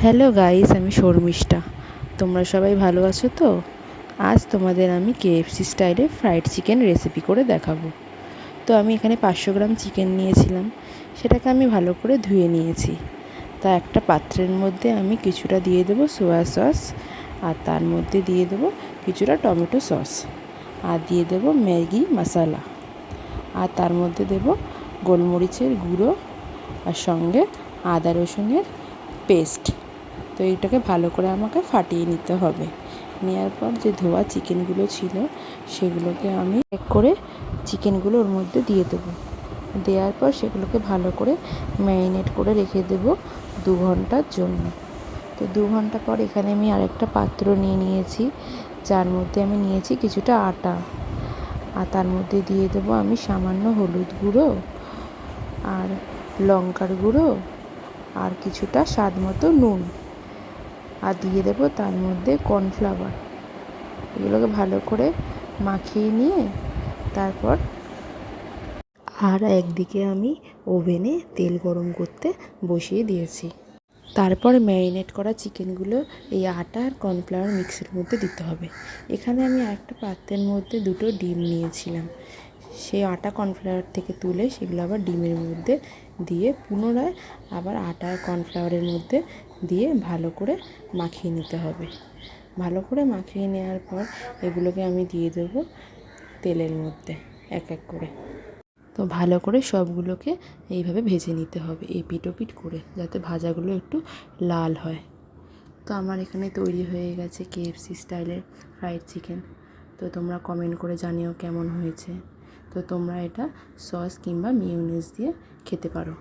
Hello guys, আমি শর্মিষ্ঠা। তোমরা সবাই ভালো আছো তো? আজ তোমাদের আমি কেএফসি স্টাইলে ফ্রাইড চিকেন রেসিপি করে দেখাবো। তো আমি এখানে 500 গ্রাম চিকেন নিয়েছিলাম, সেটাকে আমি ভালো করে ধুয়ে নিয়েছি। তা একটা পাত্রের মধ্যে আমি কিছুটা দিয়ে দেবো সোয়া সস, আর তার মধ্যে দিয়ে দেবো কিছুটা টমেটো সস, আর দিয়ে দেবো ম্যাগি মশলা, আর তার মধ্যে দেবো গোলমরিচের গুঁড়ো, আর সঙ্গে আদা রসুনের পেস্ট। তো এইটাকে ভালো করে আমাকে ফাটিয়ে নিতে হবে। নেওয়ার পর যে ধোয়া চিকেনগুলো ছিল সেগুলোকে আমি এক করে চিকেনগুলো ওর মধ্যে দিয়ে দেবো। দেওয়ার পর সেগুলোকে ভালো করে ম্যারিনেট করে রেখে দেবো 2 ঘন্টার জন্য। তো 2 ঘন্টা পর এখানে আমি আরেকটা পাত্র নিয়ে নিয়েছি, যার মধ্যে আমি নিয়েছি কিছুটা আটা, আর তার মধ্যে দিয়ে দেবো আমি সামান্য হলুদ গুঁড়ো, আর লঙ্কার গুঁড়ো, আর কিছুটা স্বাদ মতো নুন, আর দিয়ে দেবো তার মধ্যে কর্নফ্লাওয়ার। এগুলোকে ভালো করে মাখিয়ে নিয়ে তারপর একদিকে আমি ওভেনে তেল গরম করতে বসিয়ে দিয়েছি। তারপর ম্যারিনেট করা চিকেনগুলো এই আটা আর কর্নফ্লাওয়ার মিক্সের মধ্যে দিতে হবে। এখানে আমি একটা পাত্রের মধ্যে 2টো ডিম নিয়েছিলাম, সেই আটা কর্নফ্লাওয়ার থেকে তুলে সেগুলো আবার ডিমের মধ্যে দিয়ে পুনরায় আবার আটা আর কর্নফ্লাওয়ারের মধ্যে দিয়ে ভালো করে মাখিয়ে নিতে হবে। ভালো করে মাখিয়ে নেওয়ার পর এগুলোকে আমি দিয়ে দেবো তেলের মধ্যে এক এক করে। তো ভালো করে সবগুলোকে এইভাবে ভেজে নিতে হবে, এপিট ওপিট করে, যাতে ভাজাগুলো একটু লাল হয়। তো আমার এখানে তৈরি হয়ে গেছে কেএফসি স্টাইলের ফ্রাইড চিকেন। তো তোমরা কমেন্ট করে জানিও কেমন হয়েছে। তো তোমরা এটা সস কিংবা মিয়োনিজ দিয়ে খেতে পারো।